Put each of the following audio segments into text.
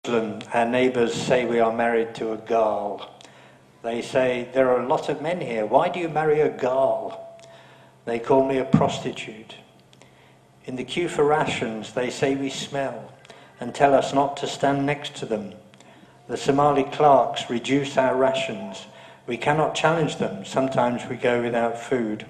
Our neighbours say we are married to a girl. They say, there are a lot of men here. Why do you marry a girl? They call me a prostitute. In the queue for rations, they say we smell and tell us not to stand next to them. The Somali clerks reduce our rations. We cannot challenge them. Sometimes we go without food.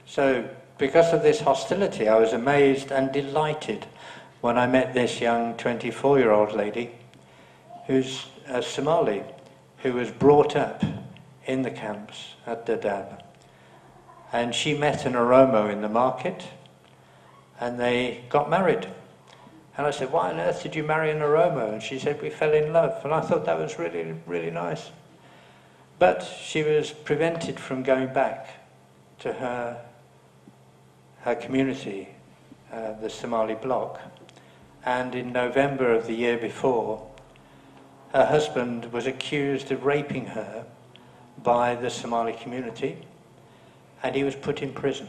So, because of this hostility, I was amazed and delighted when I met this young 24-year-old lady who's a Somali, who was brought up in the camps at Dadaab. And she met an Oromo in the market, and they got married. And I said, why on earth did you marry an Oromo? And she said, we fell in love. And I thought that was really, really nice. But she was prevented from going back to her community, the Somali bloc. And in November of the year before, her husband was accused of raping her by the Somali community, and he was put in prison.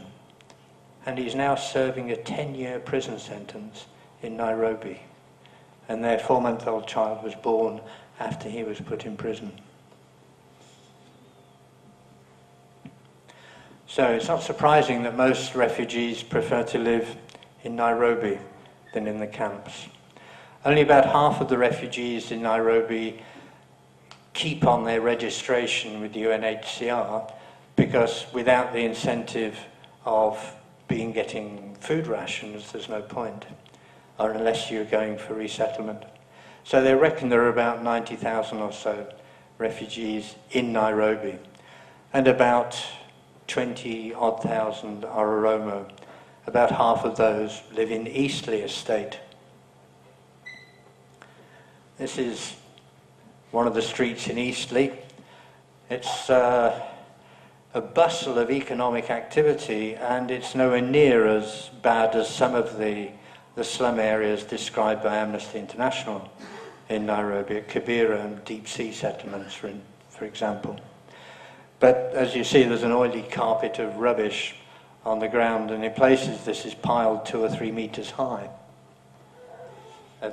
And he's now serving a 10-year prison sentence in Nairobi. And their 4-month-old child was born after he was put in prison. So it's not surprising that most refugees prefer to live in Nairobi than in the camps. Only about half of the refugees in Nairobi keep on their registration with the UNHCR, because without the incentive of getting food rations, there's no point, or unless you're going for resettlement. So they reckon there are about 90,000 or so refugees in Nairobi, and about 20-odd thousand are Oromo. About half of those live in Eastleigh Estate. This is one of the streets in Eastleigh. It's a bustle of economic activity, and it's nowhere near as bad as some of the slum areas described by Amnesty International in Nairobi, at Kibera and deep sea settlements, for example. But as you see, there's an oily carpet of rubbish on the ground, and in places this is piled 2 or 3 meters high.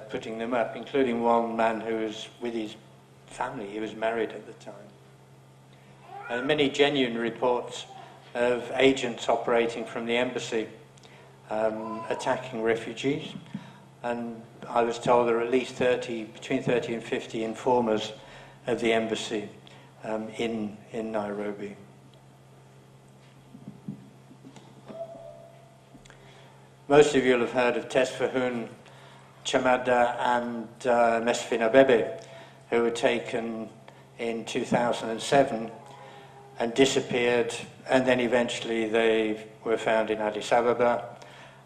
Putting them up, including one man who was with his family. He was married at the time. And many genuine reports of agents operating from the embassy attacking refugees. And I was told there are at least between 30 and 50 informers of the embassy in Nairobi. Most of you will have heard of Tesfahun, Chamada and Mesfin Abebe, who were taken in 2007 and disappeared, and then eventually they were found in Addis Ababa,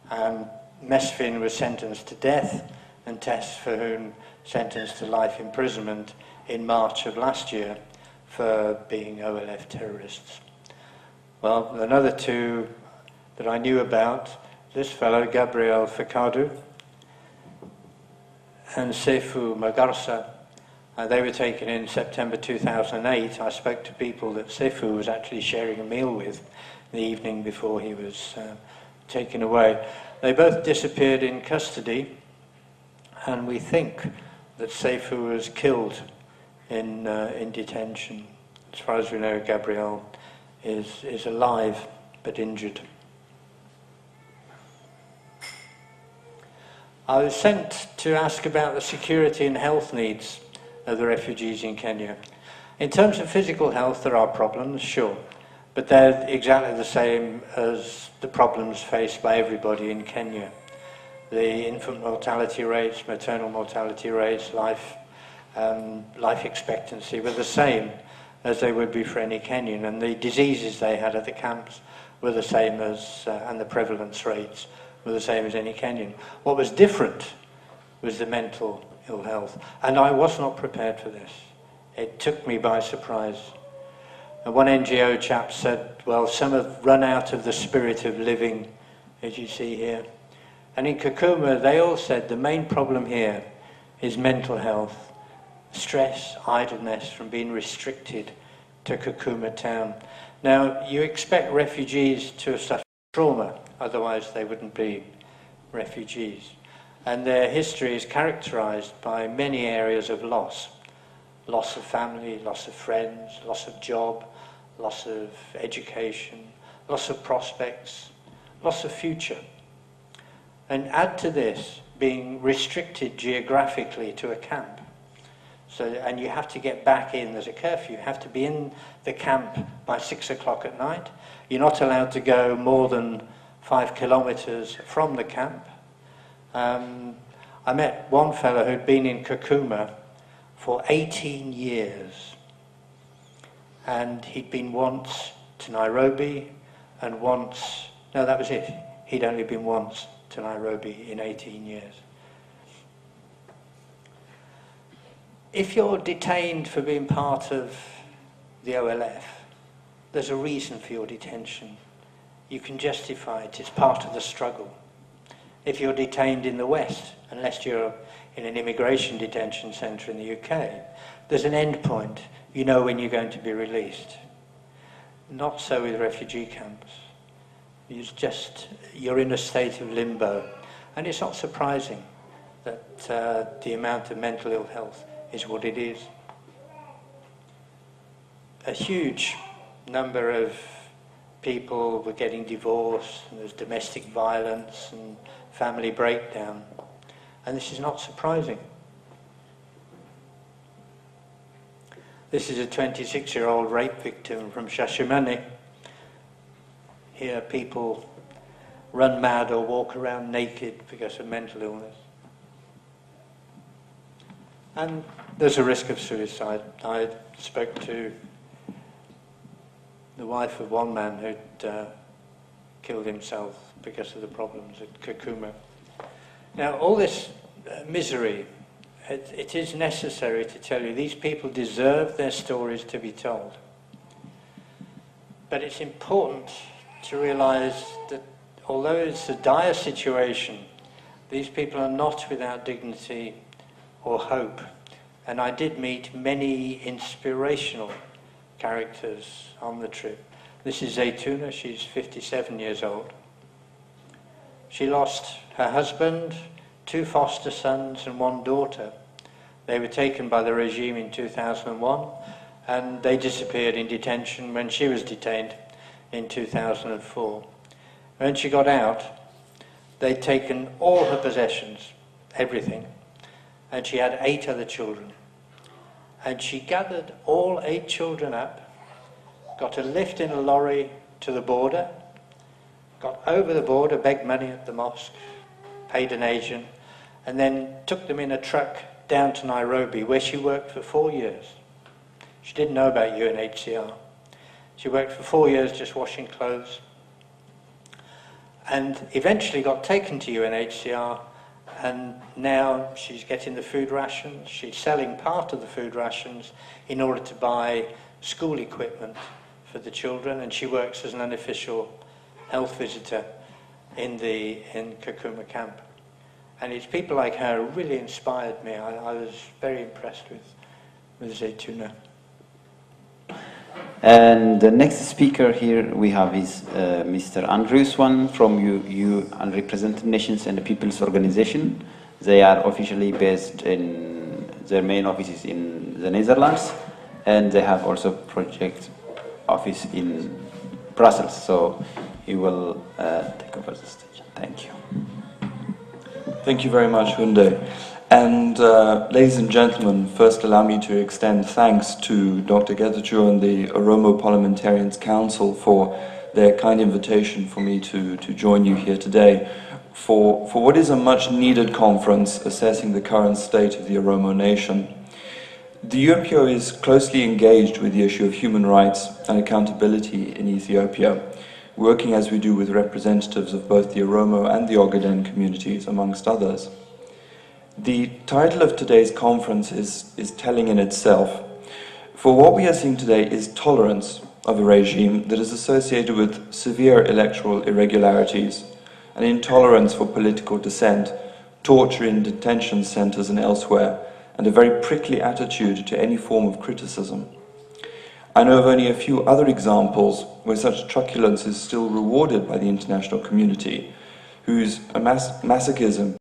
and Mesfin was sentenced to death and Tesfahun sentenced to life imprisonment in March of last year for being OLF terrorists. Well, another 2 that I knew about, this fellow, Gabriel Fakadu, and Sefu Magarsa, they were taken in September 2008. I spoke to people that Sefu was actually sharing a meal with the evening before he was taken away. They both disappeared in custody, and we think that Sefu was killed in detention. As far as we know, Gabriel is alive but injured. I was sent to ask about the security and health needs of the refugees in Kenya. In terms of physical health, there are problems, sure, but they're exactly the same as the problems faced by everybody in Kenya. The infant mortality rates, maternal mortality rates, life expectancy were the same as they would be for any Kenyan, and the diseases they had at the camps were the same as, and the prevalence rates were the same as any Kenyan. What was different was the mental ill health, and I was not prepared for this. It took me by surprise. And one NGO chap said, well, some have run out of the spirit of living, as you see here. And in Kakuma, they all said the main problem here is mental health, stress, idleness from being restricted to Kakuma town. Now, you expect refugees to have suffered trauma, otherwise they wouldn't be refugees. And their history is characterized by many areas of loss. Loss of family, loss of friends, loss of job, loss of education, loss of prospects, loss of future. And add to this being restricted geographically to a camp. So, and you have to get back in, there's a curfew, you have to be in the camp by 6 o'clock at night. You're not allowed to go more than 5 kilometers from the camp. I met one fellow who'd been in Kakuma for 18 years. And he'd been once to Nairobi and once, no, that was it. He'd only been once to Nairobi in 18 years. If you're detained for being part of the OLF, there's a reason for your detention. You can justify it, it's part of the struggle. If you're detained in the West, unless you're in an immigration detention centre in the UK, there's an end point. You know when you're going to be released. Not so with refugee camps. You're in a state of limbo. And it's not surprising that the amount of mental ill health is what it is. A huge number of people were getting divorced, and there's domestic violence and family breakdown. And this is not surprising. This is a 26-year-old rape victim from Shashamane. Here people run mad or walk around naked because of mental illness. And there's a risk of suicide. I spoke to the wife of one man who'd killed himself because of the problems at Kakuma. Now, all this misery, it is necessary to tell you, these people deserve their stories to be told. But it's important to realise that although it's a dire situation, these people are not without dignity or hope. And I did meet many inspirational characters on the trip. This is Zaytuna, she's 57 years old. She lost her husband, 2 foster sons and 1 daughter. They were taken by the regime in 2001 and they disappeared in detention when she was detained in 2004. When she got out, they'd taken all her possessions, everything, and she had 8 other children. And she gathered all 8 children up, got a lift in a lorry to the border, got over the border, begged money at the mosque, paid an agent, and then took them in a truck down to Nairobi, where she worked for 4 years. She didn't know about UNHCR. She worked for 4 years just washing clothes, and eventually got taken to UNHCR, and now she's getting the food rations. She's selling part of the food rations in order to buy school equipment for the children, and she works as an unofficial health visitor in Kakuma camp. And it's people like her who really inspired me. I was very impressed with Zaytuna. And the next speaker here we have is Mr. Andrew Swan from Unrepresented Nations and the People's Organization. They are officially based in, their main office is in the Netherlands, and they have also project office in Brussels. So he will take over the stage. Thank you. Thank you very much, Hunde. And ladies and gentlemen, first allow me to extend thanks to Dr. Getachew and the Oromo Parliamentarians Council for their kind invitation for me to join you here today for what is a much needed conference assessing the current state of the Oromo nation. The UNPO is closely engaged with the issue of human rights and accountability in Ethiopia, working as we do with representatives of both the Oromo and the Ogaden communities, amongst others. The title of today's conference is telling in itself. For what we are seeing today is tolerance of a regime that is associated with severe electoral irregularities, an intolerance for political dissent, torture in detention centers and elsewhere, and a very prickly attitude to any form of criticism. I know of only a few other examples where such truculence is still rewarded by the international community, whose masochism